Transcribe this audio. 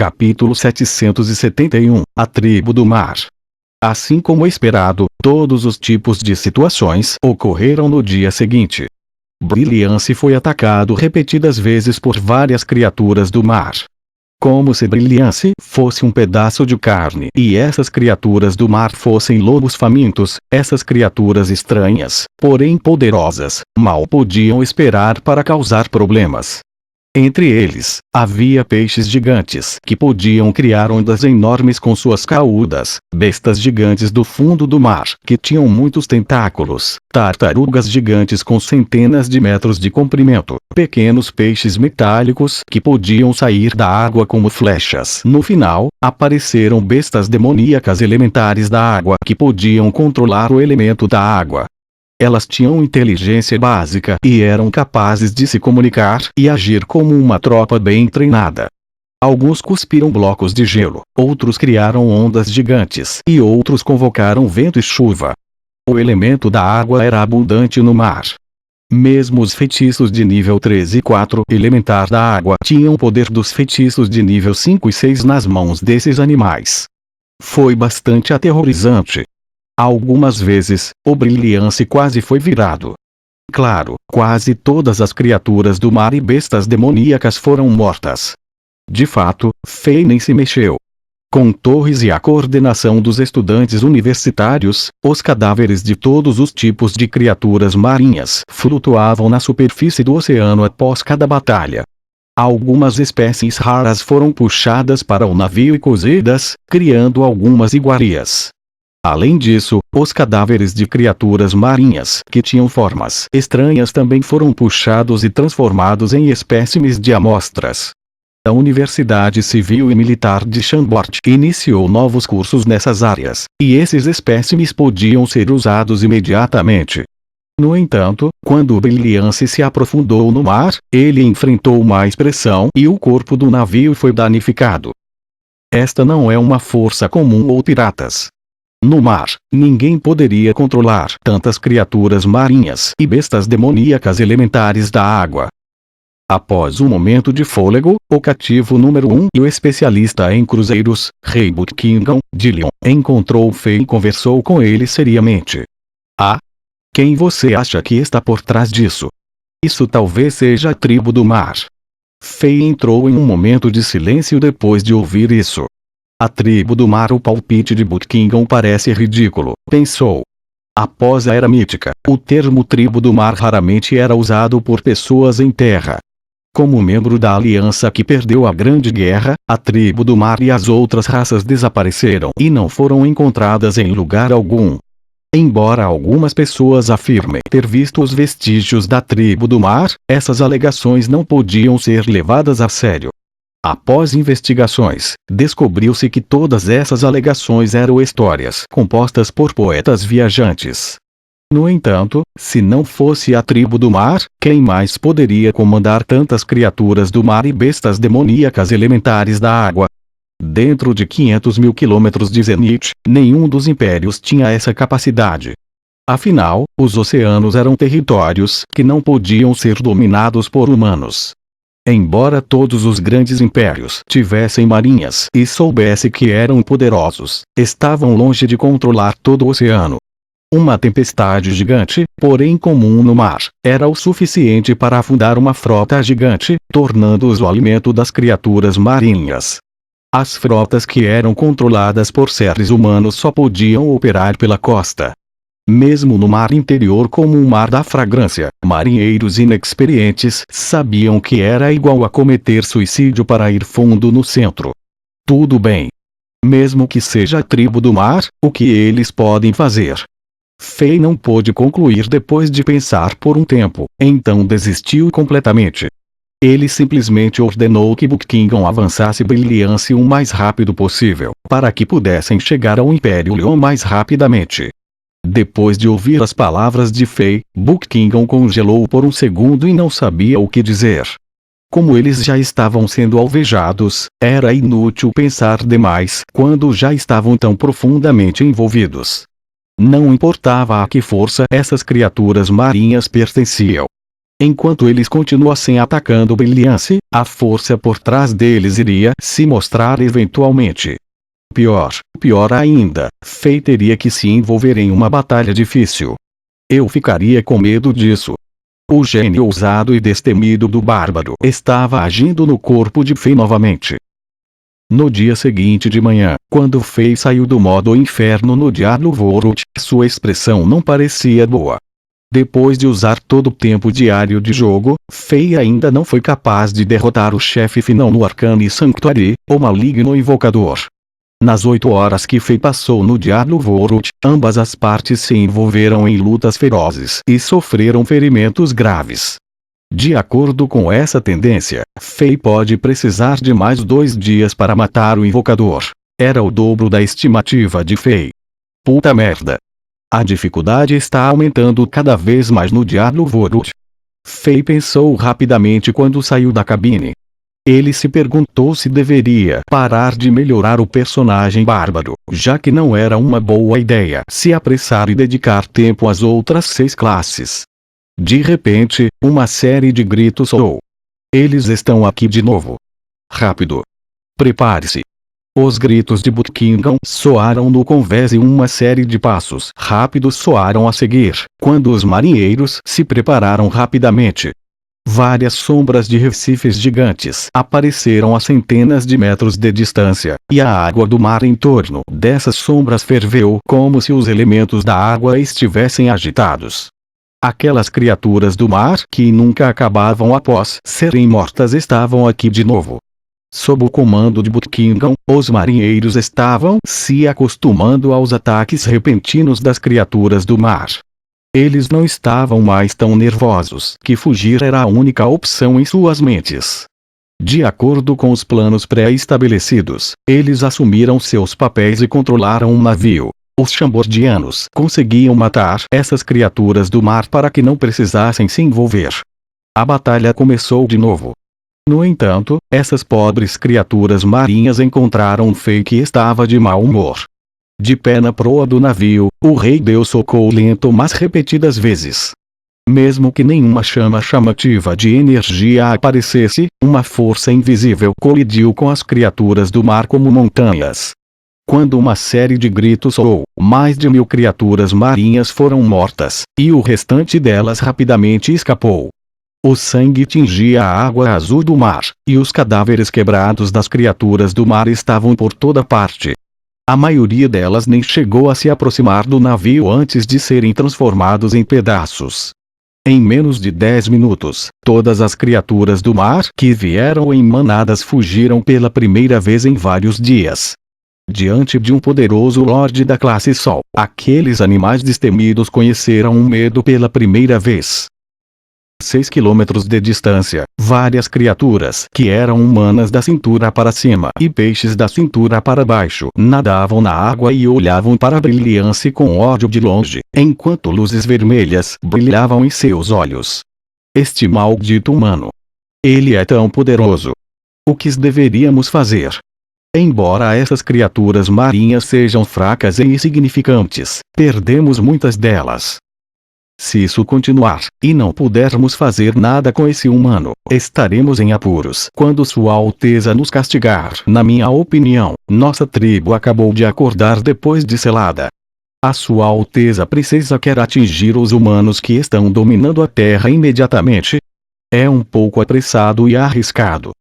Capítulo 771 A Tribo do Mar. Assim como esperado, todos os tipos de situações ocorreram no dia seguinte. Brilliance foi atacado repetidas vezes por várias criaturas do mar. Como se Brilliance fosse um pedaço de carne e essas criaturas do mar fossem lobos famintos, essas criaturas estranhas, porém poderosas, mal podiam esperar para causar problemas. Entre eles, havia peixes gigantes que podiam criar ondas enormes com suas caudas, bestas gigantes do fundo do mar que tinham muitos tentáculos, tartarugas gigantes com centenas de metros de comprimento, pequenos peixes metálicos que podiam sair da água como flechas. No final, apareceram bestas demoníacas elementares da água que podiam controlar o elemento da água. Elas tinham inteligência básica e eram capazes de se comunicar e agir como uma tropa bem treinada. Alguns cuspiram blocos de gelo, outros criaram ondas gigantes e outros convocaram vento e chuva. O elemento da água era abundante no mar. Mesmo os feitiços de nível 3 e 4 elementar da água tinham o poder dos feitiços de nível 5 e 6 nas mãos desses animais. Foi bastante aterrorizante. Algumas vezes, o Brilliance quase foi virado. Claro, quase todas as criaturas do mar e bestas demoníacas foram mortas. De fato, Faye nem se mexeu. Com torres e a coordenação dos estudantes universitários, os cadáveres de todos os tipos de criaturas marinhas flutuavam na superfície do oceano após cada batalha. Algumas espécies raras foram puxadas para o navio e cozidas, criando algumas iguarias. Além disso, os cadáveres de criaturas marinhas que tinham formas estranhas também foram puxados e transformados em espécimes de amostras. A Universidade Civil e Militar de Chambord iniciou novos cursos nessas áreas, e esses espécimes podiam ser usados imediatamente. No entanto, quando o Brilliance se aprofundou no mar, ele enfrentou mais pressão e o corpo do navio foi danificado. Esta não é uma força comum ou piratas. No mar, ninguém poderia controlar tantas criaturas marinhas e bestas demoníacas elementares da água. Após um momento de fôlego, o cativo número 1 e o especialista em cruzeiros, Rei Buckingham, de Lyon, encontrou Faye e conversou com ele seriamente. Ah? Quem você acha que está por trás disso? Isso talvez seja a tribo do mar. Faye entrou em um momento de silêncio depois de ouvir isso. A tribo do mar. O palpite de Buckingham parece ridículo, pensou. Após a Era Mítica, o termo tribo do mar raramente era usado por pessoas em terra. Como membro da aliança que perdeu a Grande Guerra, a tribo do mar e as outras raças desapareceram e não foram encontradas em lugar algum. Embora algumas pessoas afirmem ter visto os vestígios da tribo do mar, essas alegações não podiam ser levadas a sério. Após investigações, descobriu-se que todas essas alegações eram histórias compostas por poetas viajantes. No entanto, se não fosse a tribo do mar, quem mais poderia comandar tantas criaturas do mar e bestas demoníacas elementares da água? Dentro de 500 mil quilômetros de zenit, nenhum dos impérios tinha essa capacidade. Afinal, os oceanos eram territórios que não podiam ser dominados por humanos. Embora todos os grandes impérios tivessem marinhas e soubesse que eram poderosos, estavam longe de controlar todo o oceano. Uma tempestade gigante, porém comum no mar, era o suficiente para afundar uma frota gigante, tornando-os o alimento das criaturas marinhas. As frotas que eram controladas por seres humanos só podiam operar pela costa. Mesmo no mar interior como o Mar da Fragrância, marinheiros inexperientes sabiam que era igual a cometer suicídio para ir fundo no centro. Tudo bem. Mesmo que seja a tribo do mar, o que eles podem fazer? Faye não pôde concluir depois de pensar por um tempo, então desistiu completamente. Ele simplesmente ordenou que Buckingham avançasse Brilliance o mais rápido possível, para que pudessem chegar ao Império Lyon mais rapidamente. Depois de ouvir as palavras de Faye, Buckingham congelou por um segundo e não sabia o que dizer. Como eles já estavam sendo alvejados, era inútil pensar demais quando já estavam tão profundamente envolvidos. Não importava a que força essas criaturas marinhas pertenciam. Enquanto eles continuassem atacando Brilliance, a força por trás deles iria se mostrar eventualmente. Pior ainda, Fei teria que se envolver em uma batalha difícil. Eu ficaria com medo disso. O gênio ousado e destemido do bárbaro estava agindo no corpo de Fei novamente. No dia seguinte de manhã, quando Fei saiu do modo inferno no Diablo Vorut, sua expressão não parecia boa. Depois de usar todo o tempo diário de jogo, Fei ainda não foi capaz de derrotar o chefe final no Arcane Sanctuary, o maligno invocador. Nas 8 horas que Fei passou no Diablo Vorut, ambas as partes se envolveram em lutas ferozes e sofreram ferimentos graves. De acordo com essa tendência, Fei pode precisar de mais 2 dias para matar o invocador. Era o dobro da estimativa de Fei. Puta merda! A dificuldade está aumentando cada vez mais no Diablo Vorut. Fei pensou rapidamente quando saiu da cabine. Ele se perguntou se deveria parar de melhorar o personagem bárbaro, já que não era uma boa ideia se apressar e dedicar tempo às outras 6 classes. De repente, uma série de gritos soou. Eles estão aqui de novo. Rápido! Prepare-se! Os gritos de Buckingham soaram no convés e uma série de passos rápidos soaram a seguir, quando os marinheiros se prepararam rapidamente. Várias sombras de recifes gigantes apareceram a centenas de metros de distância, e a água do mar em torno dessas sombras ferveu como se os elementos da água estivessem agitados. Aquelas criaturas do mar que nunca acabavam após serem mortas estavam aqui de novo. Sob o comando de Buckingham, os marinheiros estavam se acostumando aos ataques repentinos das criaturas do mar. Eles não estavam mais tão nervosos que fugir era a única opção em suas mentes. De acordo com os planos pré-estabelecidos, eles assumiram seus papéis e controlaram um navio. Os Chambordianos conseguiam matar essas criaturas do mar para que não precisassem se envolver. A batalha começou de novo. No entanto, essas pobres criaturas marinhas encontraram Fei que estava de mau humor. De pé na proa do navio, o rei deu socorro lento mas repetidas vezes. Mesmo que nenhuma chama chamativa de energia aparecesse, uma força invisível colidiu com as criaturas do mar como montanhas. Quando uma série de gritos soou, mais de 1000 criaturas marinhas foram mortas, e o restante delas rapidamente escapou. O sangue tingia a água azul do mar, e os cadáveres quebrados das criaturas do mar estavam por toda parte. A maioria delas nem chegou a se aproximar do navio antes de serem transformados em pedaços. Em menos de 10 minutos, todas as criaturas do mar que vieram em manadas fugiram pela primeira vez em vários dias. Diante de um poderoso Lorde da classe Sol, aqueles animais destemidos conheceram o medo pela primeira vez. 6 quilômetros de distância, várias criaturas que eram humanas da cintura para cima e peixes da cintura para baixo nadavam na água e olhavam para Brilliance com ódio de longe, enquanto luzes vermelhas brilhavam em seus olhos. Este maldito humano! Ele é tão poderoso! O que deveríamos fazer? Embora essas criaturas marinhas sejam fracas e insignificantes, perdemos muitas delas. Se isso continuar, e não pudermos fazer nada com esse humano, estaremos em apuros quando Sua Alteza nos castigar. Na minha opinião, nossa tribo acabou de acordar depois de selada. A Sua Alteza precisa quer atingir os humanos que estão dominando a Terra imediatamente? É um pouco apressado e arriscado.